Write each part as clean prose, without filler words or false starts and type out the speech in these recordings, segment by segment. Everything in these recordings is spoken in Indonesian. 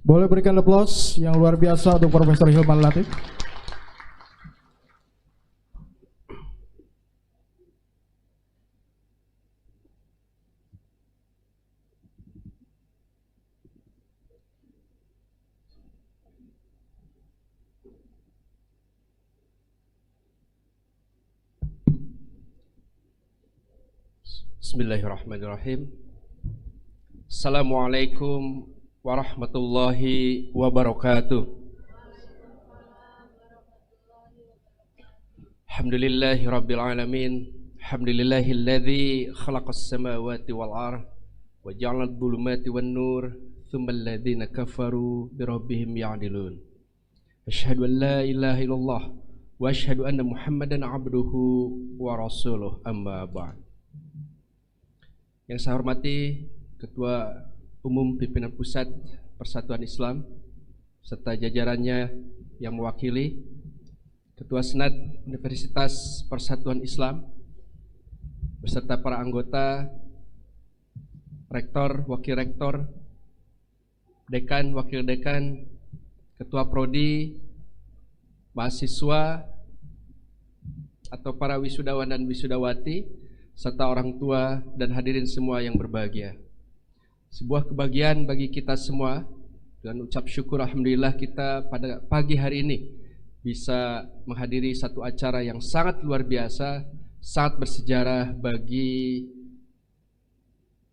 Boleh berikan aplaus yang luar biasa untuk Profesor Hilman Latif. Bismillahirrahmanirrahim. Assalamualaikum warahmatullahi wabarakatuh. Alhamdulillahi rabbil alamin. Alhamdulillahilladzi khalaqas samawati wal ardh wa ja'ala adh-dhulumati wan nur thumma alladhina kafaru bi rabbihim ya'dilun. Asyhadu an la ilaha illallah wa asyhadu anna Muhammadan abduhu wa rasuluh, amma ba'd. Yang saya hormati Ketua Umum Pimpinan Pusat Persatuan Islam serta jajarannya yang mewakili, Ketua Senat Universitas Persatuan Islam beserta para anggota, Rektor, Wakil Rektor, Dekan, Wakil Dekan, Ketua Prodi, mahasiswa atau para wisudawan dan wisudawati, serta orang tua dan hadirin semua yang berbahagia. Sebuah kebahagiaan bagi kita semua dan ucap syukur alhamdulillah kita pada pagi hari ini bisa menghadiri satu acara yang sangat luar biasa, sangat bersejarah bagi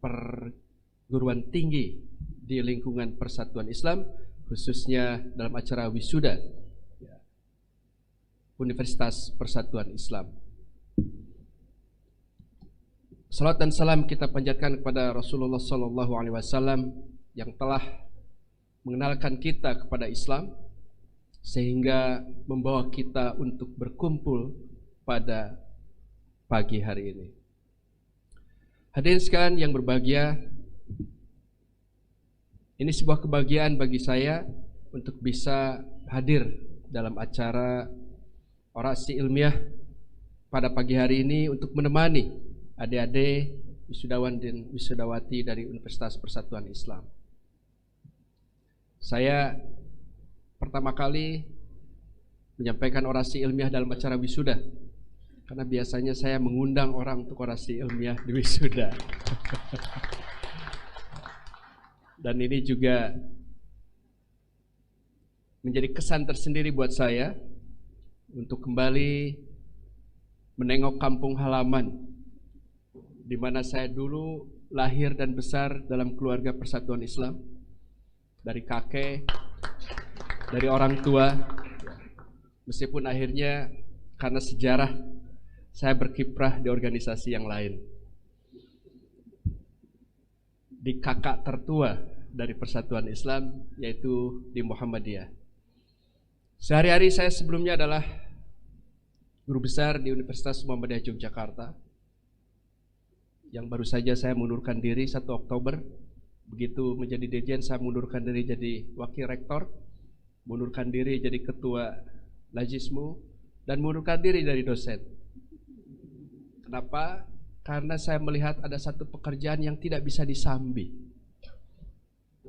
perguruan tinggi di lingkungan Persatuan Islam, khususnya dalam acara wisuda Universitas Persatuan Islam. Salat dan salam kita panjatkan kepada Rasulullah SAW yang telah mengenalkan kita kepada Islam sehingga membawa kita untuk berkumpul pada pagi hari ini. Hadirin sekalian yang berbahagia, ini sebuah kebahagiaan bagi saya untuk bisa hadir dalam acara orasi ilmiah pada pagi hari ini untuk menemani adik-adik wisudawan dan wisudawati dari Universitas Persatuan Islam. Saya pertama kali menyampaikan orasi ilmiah dalam acara wisuda karena biasanya saya mengundang orang untuk orasi ilmiah di wisuda. Dan ini juga menjadi kesan tersendiri buat saya untuk kembali menengok kampung halaman di mana saya dulu lahir dan besar dalam keluarga Persatuan Islam, dari kakek, dari orang tua, meskipun akhirnya karena sejarah saya berkiprah di organisasi yang lain. Di kakak tertua dari Persatuan Islam, yaitu di Muhammadiyah. Sehari-hari saya sebelumnya adalah guru besar di Universitas Muhammadiyah Yogyakarta, yang baru saja saya mundurkan diri 1 Oktober. Begitu menjadi dirjen, saya mundurkan diri jadi wakil rektor, mundurkan diri jadi ketua Lajismu, dan mundurkan diri dari dosen. Kenapa? Karena saya melihat ada satu pekerjaan yang tidak bisa disambi.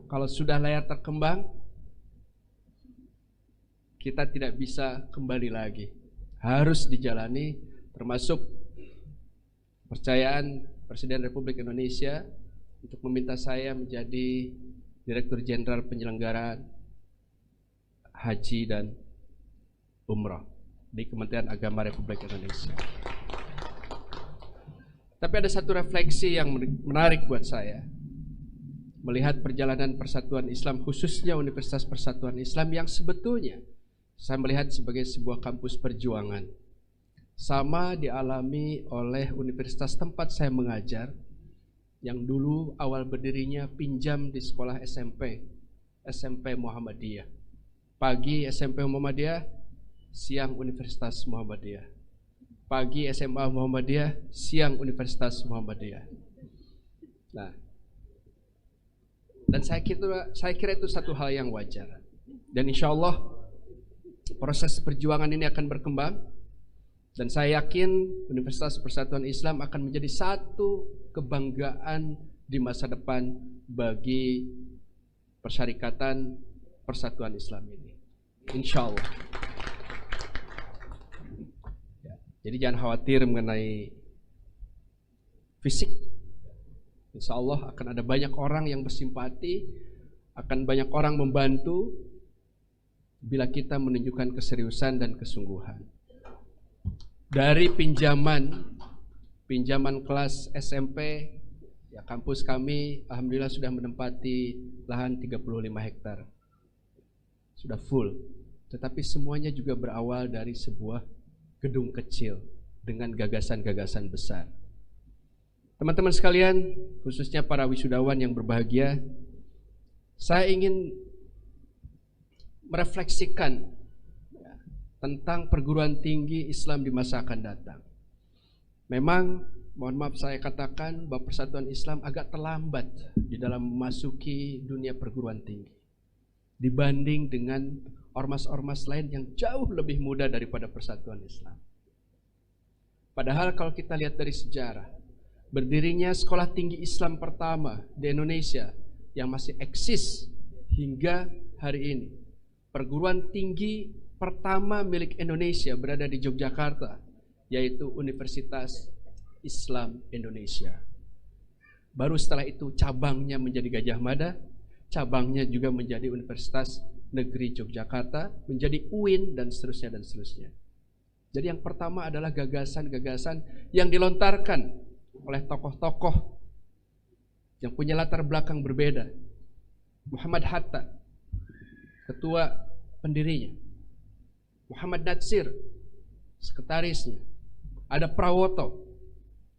Kalau sudah layar terkembang, kita tidak bisa kembali lagi. Harus dijalani, termasuk kepercayaan Presiden Republik Indonesia untuk meminta saya menjadi Direktur Jenderal Penyelenggaraan Haji dan Umrah di Kementerian Agama Republik Indonesia. Tapi ada satu refleksi yang menarik buat saya, melihat perjalanan Persatuan Islam, khususnya Universitas Persatuan Islam yang sebetulnya saya melihat sebagai sebuah kampus perjuangan. Sama dialami oleh universitas tempat saya mengajar, yang dulu awal berdirinya pinjam di sekolah SMP Muhammadiyah. Pagi SMP Muhammadiyah, siang Universitas Muhammadiyah. Pagi SMA Muhammadiyah, siang Universitas Muhammadiyah. Nah, dan saya kira itu satu hal yang wajar. Dan insya Allah proses perjuangan ini akan berkembang. Dan saya yakin Universitas Persatuan Islam akan menjadi satu kebanggaan di masa depan bagi persyarikatan persatuan Islam ini. Insya Allah. Ya, jadi jangan khawatir mengenai fisik. Insya Allah akan ada banyak orang yang bersimpati, akan banyak orang membantu bila kita menunjukkan keseriusan dan kesungguhan. Dari pinjaman kelas SMP, ya kampus kami alhamdulillah sudah menempati lahan 35 hektar. Sudah full. Tetapi semuanya juga berawal dari sebuah gedung kecil dengan gagasan-gagasan besar. Teman-teman sekalian, khususnya para wisudawan yang berbahagia, saya ingin merefleksikan tentang perguruan tinggi Islam di masa akan datang. Memang, mohon maaf saya katakan bahwa persatuan Islam agak terlambat di dalam memasuki dunia perguruan tinggi dibanding dengan ormas-ormas lain yang jauh lebih muda daripada persatuan Islam. Padahal kalau kita lihat dari sejarah, berdirinya sekolah tinggi Islam pertama di Indonesia yang masih eksis hingga hari ini. Perguruan tinggi pertama milik Indonesia berada di Yogyakarta, yaitu Universitas Islam Indonesia. Baru setelah itu cabangnya menjadi Gajah Mada, cabangnya juga menjadi Universitas Negeri Yogyakarta, menjadi UIN dan seterusnya dan seterusnya. Jadi yang pertama adalah gagasan-gagasan yang dilontarkan oleh tokoh-tokoh yang punya latar belakang berbeda. Muhammad Hatta, ketua pendirinya. Muhammad Natsir, sekretarisnya. Ada Prawoto,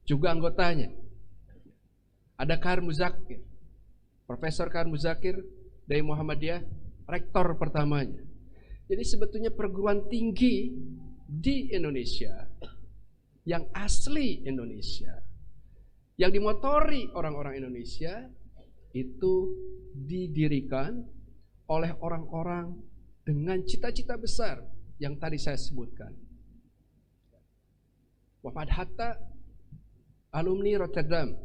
juga anggotanya. Ada Kahar Muzakir, Profesor Kahar Muzakir dari Muhammadiyah, rektor pertamanya. Jadi sebetulnya perguruan tinggi di Indonesia yang asli Indonesia, yang dimotori orang-orang Indonesia, itu didirikan oleh orang-orang dengan cita-cita besar yang tadi saya sebutkan. Muhammad Hatta, alumni Rotterdam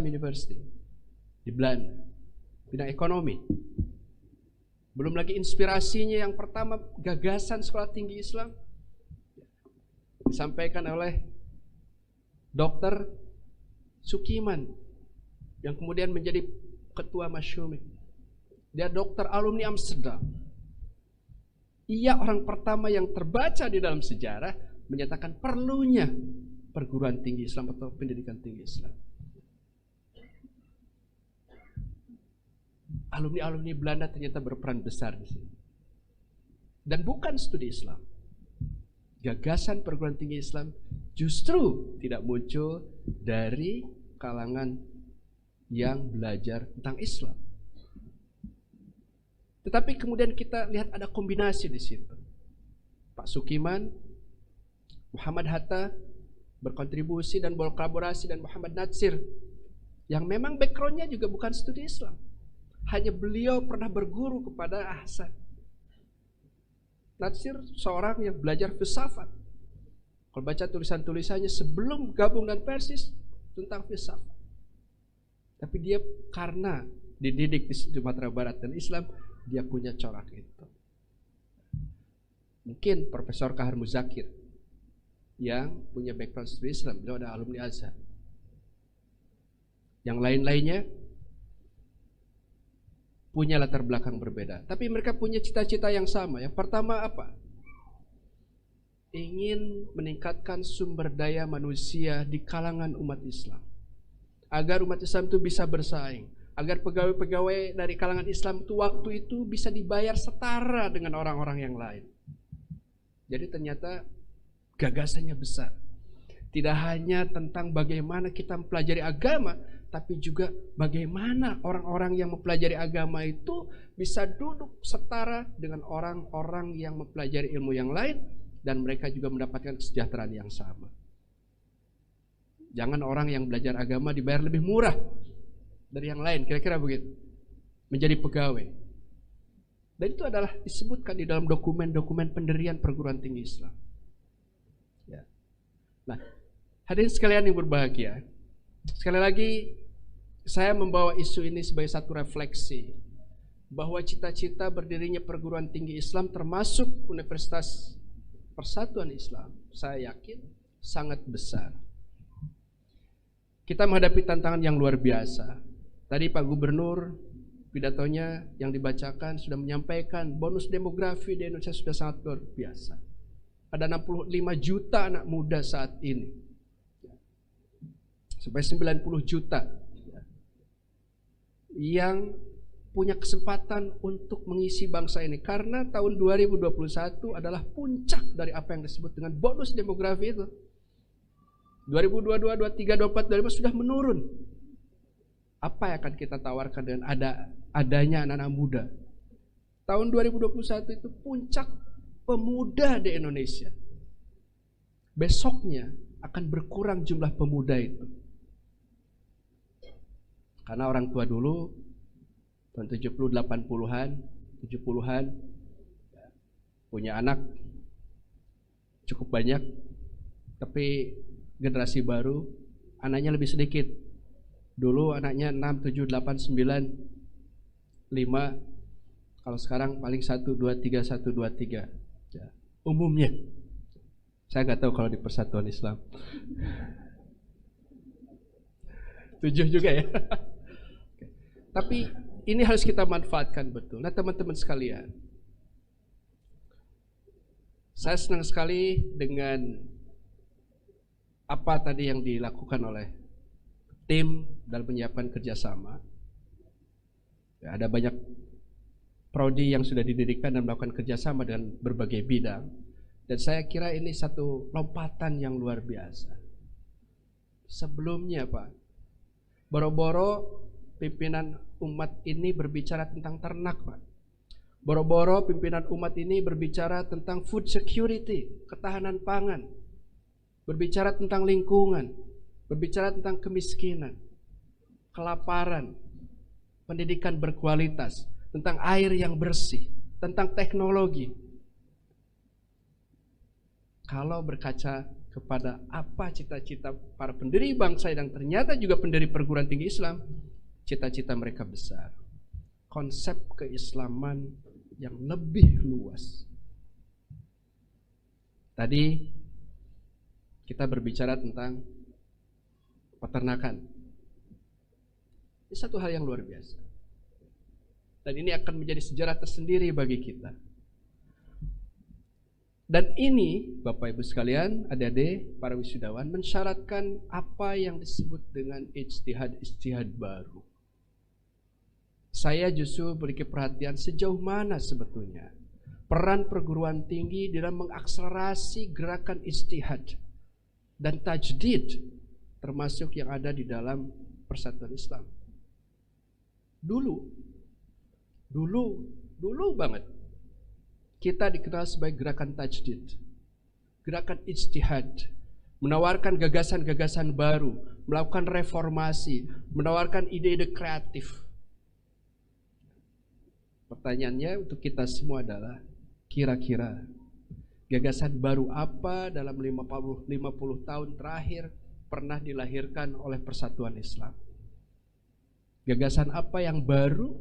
University di Belanda, bidang ekonomi. Belum lagi inspirasinya yang pertama, gagasan sekolah tinggi Islam disampaikan oleh Dr. Sukiman yang kemudian menjadi ketua Masyumi. Dia dokter alumni Amsterdam. Ia orang pertama yang terbaca di dalam sejarah menyatakan perlunya perguruan tinggi Islam atau pendidikan tinggi Islam. Alumni-alumni Belanda ternyata berperan besar di sini. Dan bukan studi Islam. Gagasan perguruan tinggi Islam justru tidak muncul dari kalangan yang belajar tentang Islam. Tetapi kemudian kita lihat ada kombinasi di situ. Pak Sukiman, Muhammad Hatta berkontribusi dan berkolaborasi dengan Muhammad Natsir yang memang backgroundnya juga bukan studi Islam. Hanya beliau pernah berguru kepada Ahsan. Natsir seorang yang belajar filsafat. Kalau baca tulisan-tulisannya sebelum gabung dengan Persis tentang filsafat. Tapi dia karena dididik di Sumatera Barat dan Islam, dia punya corak itu. Mungkin Profesor Kahar Muzakir yang punya background studi Islam, beliau ada alumni Azhar. Yang lain-lainnya punya latar belakang berbeda, tapi mereka punya cita-cita yang sama. Yang pertama apa? Ingin meningkatkan sumber daya manusia di kalangan umat Islam, agar umat Islam itu bisa bersaing, agar pegawai-pegawai dari kalangan Islam itu waktu itu bisa dibayar setara dengan orang-orang yang lain. Jadi ternyata gagasannya besar. Tidak hanya tentang bagaimana kita mempelajari agama, tapi juga bagaimana orang-orang yang mempelajari agama itu bisa duduk setara dengan orang-orang yang mempelajari ilmu yang lain, dan mereka juga mendapatkan kesejahteraan yang sama. Jangan orang yang belajar agama dibayar lebih murah dari yang lain, kira-kira begitu. Menjadi pegawai. Dan itu adalah disebutkan di dalam dokumen-dokumen pendirian perguruan tinggi Islam. Ya. Nah, hadirin sekalian yang berbahagia, sekali lagi saya membawa isu ini sebagai satu refleksi bahwa cita-cita berdirinya perguruan tinggi Islam termasuk Universitas Persatuan Islam, saya yakin sangat besar. Kita menghadapi tantangan yang luar biasa. Tadi Pak Gubernur pidatonya yang dibacakan sudah menyampaikan bonus demografi di Indonesia sudah sangat luar biasa. Ada 65 juta anak muda saat ini, sampai 90 juta yang punya kesempatan untuk mengisi bangsa ini. Karena tahun 2021 adalah puncak dari apa yang disebut dengan bonus demografi itu. 2022, 23, 24, 25 sudah menurun. Apa yang akan kita tawarkan dengan adanya anak-anak muda? Tahun 2021 itu puncak pemuda di Indonesia. Besoknya akan berkurang jumlah pemuda itu. Karena orang tua dulu tahun 70, 80-an, 70-an punya anak cukup banyak, tapi generasi baru anaknya lebih sedikit. Dulu anaknya 6, 7, 8, 9, 5. Kalau sekarang paling 1, 2, 3, 1, 2, 3 ya, umumnya. Saya nggak tahu kalau di Persatuan Islam 7 juga ya. Tapi ini harus kita manfaatkan betul. Nah teman-teman sekalian, saya senang sekali dengan apa tadi yang dilakukan oleh tim dalam menyiapkan kerjasama. Ya, ada banyak prodi yang sudah didirikan dan melakukan kerjasama dengan berbagai bidang. Dan saya kira ini satu lompatan yang luar biasa. Sebelumnya Pak, boro-boro pimpinan umat ini berbicara tentang ternak Pak. Boro-boro pimpinan umat ini berbicara tentang food security, ketahanan pangan. Berbicara tentang lingkungan, berbicara tentang kemiskinan, kelaparan, pendidikan berkualitas, tentang air yang bersih, tentang teknologi. Kalau berkaca kepada apa cita-cita para pendiri bangsa yang ternyata juga pendiri perguruan tinggi Islam, cita-cita mereka besar. Konsep keislaman yang lebih luas. Tadi kita berbicara tentang peternakan. Ini satu hal yang luar biasa. Dan ini akan menjadi sejarah tersendiri bagi kita. Dan ini, Bapak Ibu sekalian, adik-adik, para wisudawan, mensyaratkan apa yang disebut dengan ijtihad baru. Saya justru memiliki perhatian sejauh mana sebetulnya peran perguruan tinggi dalam mengakselerasi gerakan ijtihad dan tajdid, termasuk yang ada di dalam Persatuan Islam. Dulu banget kita dikenal sebagai gerakan tajdid, gerakan ijtihad, menawarkan gagasan-gagasan baru, melakukan reformasi, menawarkan ide-ide kreatif. Pertanyaannya untuk kita semua adalah, kira-kira gagasan baru apa dalam 50 tahun terakhir pernah dilahirkan oleh Persatuan Islam? Gagasan apa yang baru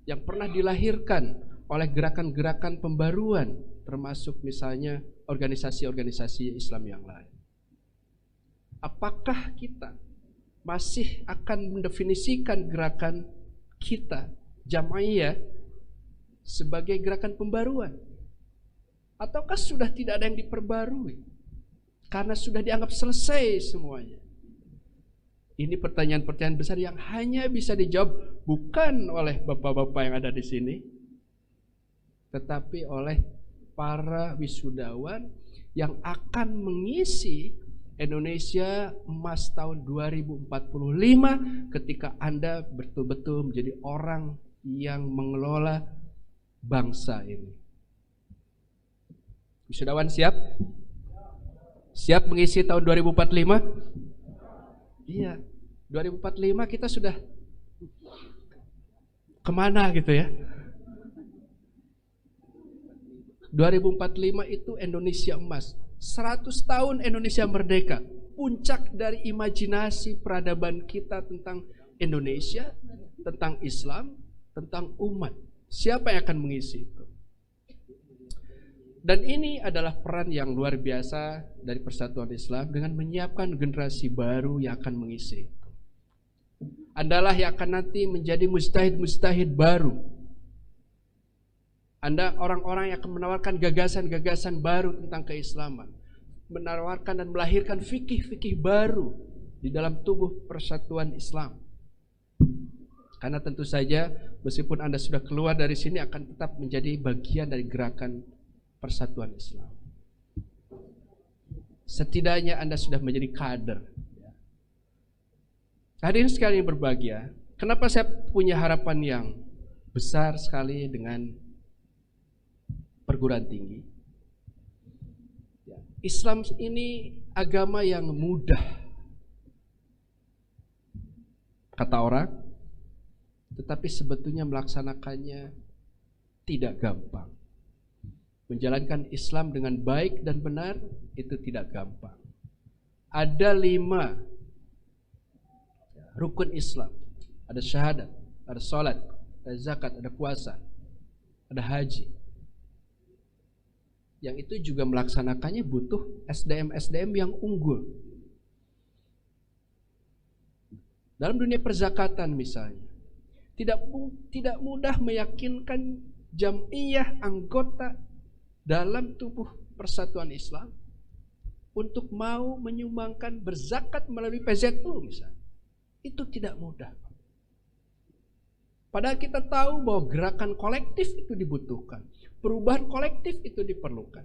yang pernah dilahirkan oleh gerakan-gerakan pembaruan, termasuk misalnya organisasi-organisasi Islam yang lain? Apakah kita masih akan mendefinisikan gerakan kita, Jamaiyah, sebagai gerakan pembaruan? Ataukah sudah tidak ada yang diperbarui karena sudah dianggap selesai semuanya? Ini pertanyaan-pertanyaan besar yang hanya bisa dijawab bukan oleh bapak-bapak yang ada di sini, tetapi oleh para wisudawan yang akan mengisi Indonesia emas tahun 2045 ketika Anda betul-betul menjadi orang yang mengelola bangsa ini. Wisudawan siap? Siap mengisi tahun 2045? Iya, 2045 kita sudah kemana gitu ya? 2045 itu Indonesia emas. 100 tahun Indonesia merdeka. Puncak dari imajinasi peradaban kita tentang Indonesia, tentang Islam, tentang umat. Siapa yang akan mengisi itu? Dan ini adalah peran yang luar biasa dari Persatuan Islam dengan menyiapkan generasi baru yang akan mengisi itu. Andalah yang akan nanti menjadi mujtahid-mujtahid baru. Anda orang-orang yang akan menawarkan gagasan-gagasan baru tentang keislaman, menawarkan dan melahirkan fikih-fikih baru di dalam tubuh Persatuan Islam. Karena tentu saja meskipun Anda sudah keluar dari sini akan tetap menjadi bagian dari gerakan Persatuan Islam. Setidaknya Anda sudah menjadi kader. Hadirin sekalian yang berbahagia, kenapa saya punya harapan yang besar sekali dengan perguruan tinggi? Islam ini agama yang mudah, kata orang, tetapi sebetulnya melaksanakannya tidak gampang. Menjalankan Islam dengan baik dan benar itu tidak gampang. Ada 5 rukun Islam. Ada syahadat, ada salat, ada zakat, ada puasa, ada haji. Yang itu juga melaksanakannya butuh SDM-SDM yang unggul. Dalam dunia perzakatan misalnya, tidak mudah meyakinkan jam'iyah anggota dalam tubuh Persatuan Islam untuk mau menyumbangkan berzakat melalui PZU misalnya. Itu tidak mudah. Padahal kita tahu bahwa gerakan kolektif itu dibutuhkan. Perubahan kolektif itu diperlukan.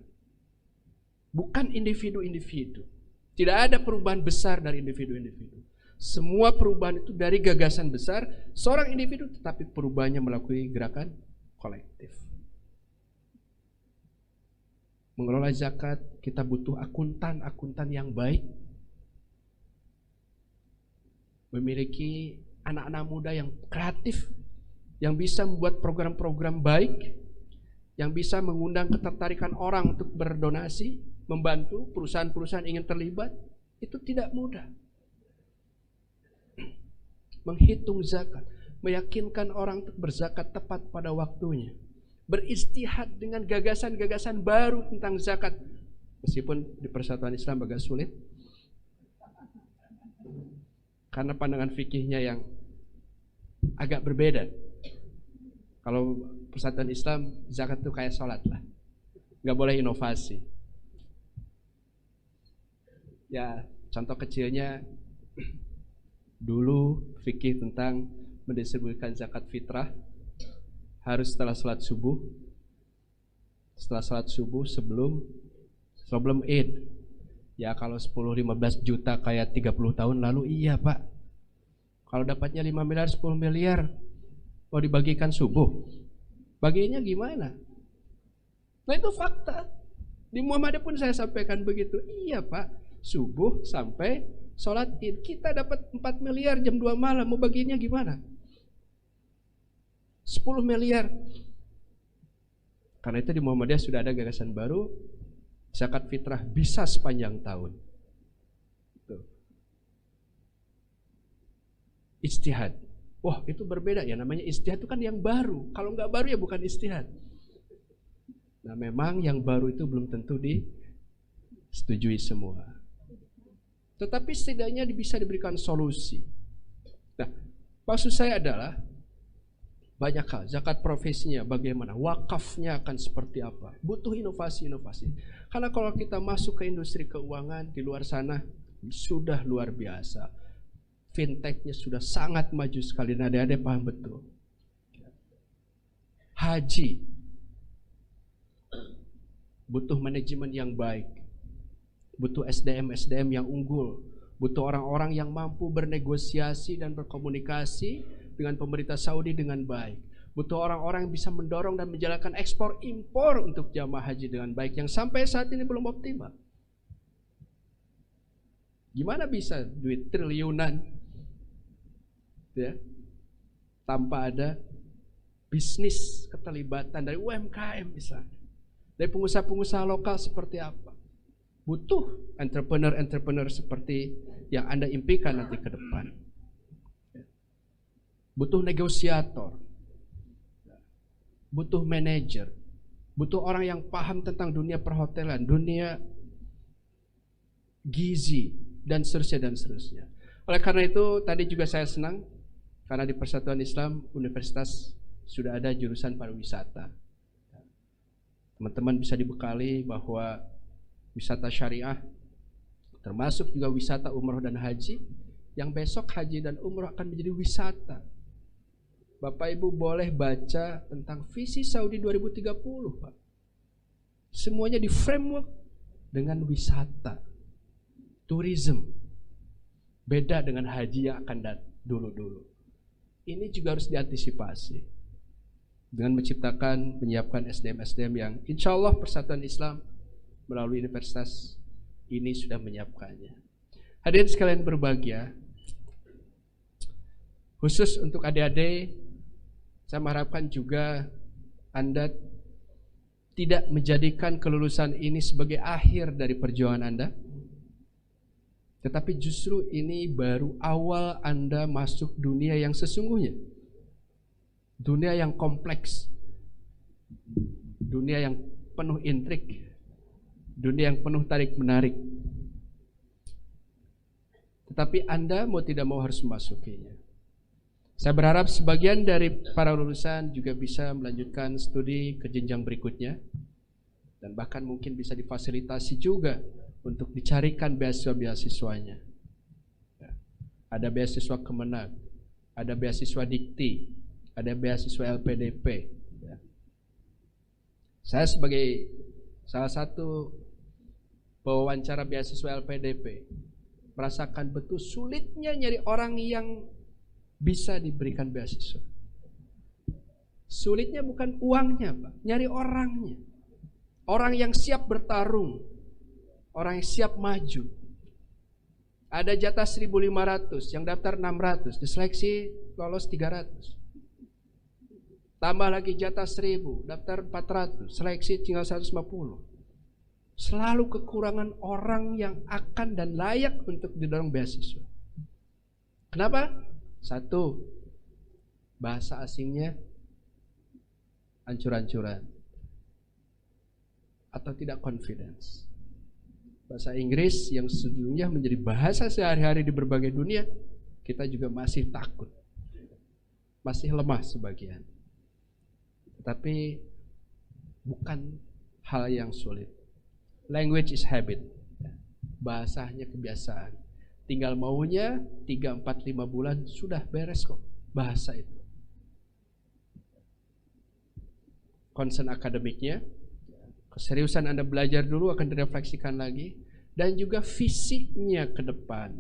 Bukan individu-individu. Tidak ada perubahan besar dari individu-individu. Semua perubahan itu dari gagasan besar seorang individu, tetapi perubahannya melalui gerakan kolektif. Mengelola zakat, kita butuh akuntan yang baik. Memiliki anak-anak muda yang kreatif, yang bisa membuat program-program baik, yang bisa mengundang ketertarikan orang untuk berdonasi, membantu perusahaan-perusahaan ingin terlibat. Itu tidak mudah. Menghitung zakat, meyakinkan orang untuk berzakat tepat pada waktunya, beristihad dengan gagasan-gagasan baru tentang zakat, meskipun di Persatuan Islam agak sulit karena pandangan fikihnya yang agak berbeda. Kalau Persatuan Islam, zakat itu kayak sholat lah, nggak boleh inovasi. Ya, contoh kecilnya dulu fikih tentang mendistribusikan zakat fitrah harus setelah salat subuh. Setelah salat subuh sebelum Id. Ya kalau 10-15 juta kayak 30 tahun lalu iya Pak. Kalau dapatnya 5 miliar 10 miliar mau dibagikan subuh, baginya gimana? Nah itu fakta. Di Muhammadiyah pun saya sampaikan begitu. Iya Pak, subuh sampai sholat Id kita dapat 4 miliar jam 2 malam, mau baginya gimana? 10 miliar. Karena itu di Muhammadiyah sudah ada gagasan baru, zakat fitrah bisa sepanjang tahun. Tuh. Ijtihad. Wah itu berbeda ya, namanya ijtihad itu kan yang baru. Kalau nggak baru ya bukan ijtihad. Nah memang yang baru itu belum tentu disetujui semua. Tetapi setidaknya bisa diberikan solusi. Nah maksud saya adalah banyak hal, zakat profesinya bagaimana, wakafnya akan seperti apa, butuh inovasi-inovasi. Karena kalau kita masuk ke industri keuangan di luar sana sudah luar biasa, fintechnya sudah sangat maju sekali. Nah adik-adik paham betul. Haji butuh manajemen yang baik, butuh SDM yang unggul, butuh orang-orang yang mampu bernegosiasi dan berkomunikasi dengan pemerintah Saudi dengan baik. Butuh orang-orang yang bisa mendorong dan menjalankan ekspor impor untuk jamaah haji dengan baik yang sampai saat ini belum optimal. Gimana bisa duit triliunan ya tanpa ada bisnis keterlibatan dari UMKM misalnya, dari pengusaha-pengusaha lokal seperti apa? Butuh entrepreneur seperti yang Anda impikan nanti ke depan. Butuh negosiator. butuh manajer, butuh orang yang paham tentang dunia perhotelan, dunia gizi, dan seterusnya. Oleh karena itu, tadi juga saya senang karena di Persatuan Islam Universitas sudah ada jurusan pariwisata. Teman-teman bisa dibekali bahwa wisata syariah, termasuk juga wisata umroh dan haji, yang besok haji dan umroh akan menjadi wisata. Bapak Ibu boleh baca tentang visi Saudi 2030, Pak. Semuanya di framework dengan wisata, tourism. Beda dengan haji yang akan dulu-dulu. Ini juga harus diantisipasi dengan menyiapkan SDM-SDM yang insya Allah Persatuan Islam melalui universitas ini sudah menyiapkannya. Hadirin sekalian berbahagia, khusus untuk adik-adik, saya mengharapkan juga Anda tidak menjadikan kelulusan ini sebagai akhir dari perjuangan Anda, tetapi justru ini baru awal Anda masuk dunia yang sesungguhnya. Dunia yang kompleks, dunia yang penuh intrik, dunia yang penuh tarik-menarik. Tetapi Anda mau tidak mau harus memasukinya. Saya berharap sebagian dari para lulusan juga bisa melanjutkan studi ke jenjang berikutnya, dan bahkan mungkin bisa difasilitasi juga untuk dicarikan beasiswa-beasiswanya. Ada beasiswa Kemenag, ada beasiswa Dikti, ada beasiswa LPDP. Saya sebagai salah satu pewawancara beasiswa LPDP merasakan betul sulitnya nyari orang yang bisa diberikan beasiswa. Sulitnya bukan uangnya, Pak, nyari orangnya. Orang yang siap bertarung, orang yang siap maju. Ada jatah 1.500, yang daftar 600, diseleksi lolos 300. Tambah lagi jatah 1.000, daftar 400, seleksi tinggal 150. Selalu kekurangan orang yang akan dan layak untuk didorong beasiswa. Kenapa? Satu, bahasa asingnya ancur-ancuran atau tidak confidence. Bahasa Inggris yang sejujurnya menjadi bahasa sehari-hari di berbagai dunia, kita juga masih takut, masih lemah sebagian. Tetapi bukan hal yang sulit. Language is habit. Bahasanya kebiasaan. Tinggal maunya 3, 4, 5 bulan sudah beres kok bahasa itu. Concern akademiknya, keseriusan Anda belajar dulu akan direfleksikan lagi, dan juga visinya ke depan.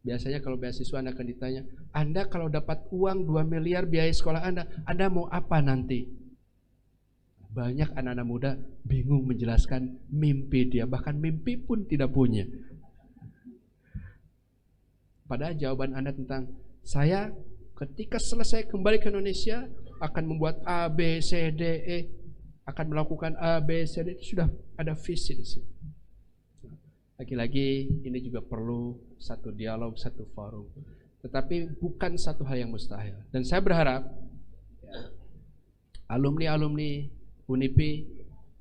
Biasanya kalau beasiswa Anda akan ditanya, Anda kalau dapat uang 2 miliar biaya sekolah Anda mau apa nanti? Banyak anak-anak muda bingung menjelaskan mimpi dia, bahkan mimpi pun tidak punya. Padahal jawaban Anda tentang, saya ketika selesai kembali ke Indonesia akan membuat A, B, C, D, E, akan melakukan A, B, C, D, itu sudah ada visi di situ. Lagi-lagi ini juga perlu satu dialog, satu forum. Tetapi bukan satu hal yang mustahil. Dan saya berharap alumni-alumni UNIPI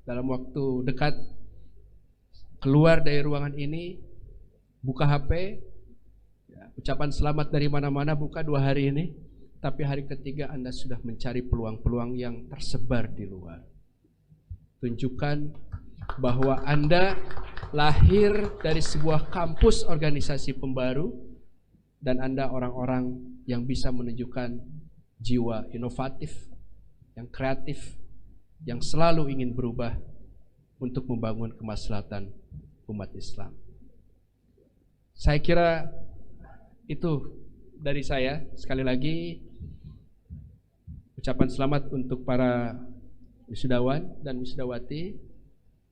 dalam waktu dekat keluar dari ruangan ini, buka HP, ucapan selamat dari mana-mana buka 2 hari ini, tapi hari ketiga Anda sudah mencari peluang-peluang yang tersebar di luar. Tunjukkan bahwa Anda lahir dari sebuah kampus organisasi pembaru, dan Anda orang-orang yang bisa menunjukkan jiwa inovatif, yang kreatif, yang selalu ingin berubah untuk membangun kemaslahatan umat Islam. Saya kira itu dari saya. Sekali lagi ucapan selamat untuk para wisudawan dan wisudawati.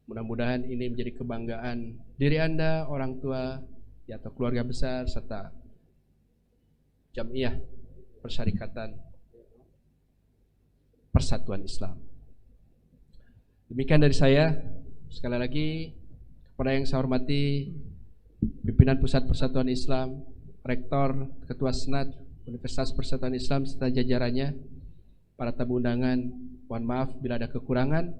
Mudah-mudahan ini menjadi kebanggaan diri Anda, orang tua atau keluarga besar, serta Jamiah Persyarikatan Persatuan Islam. Demikian dari saya. Sekali lagi kepada yang saya hormati pimpinan Pusat Persatuan Islam, Rektor, Ketua Senat Universitas Persatuan Islam serta jajarannya, para tamu undangan, Mohon maaf bila ada kekurangan.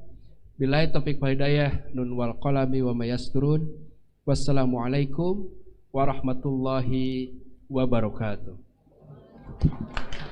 Billahi taufik wal hidayah. Nun wal qalami wa mayasturun. Wassalamualaikum warahmatullahi wabarakatuh.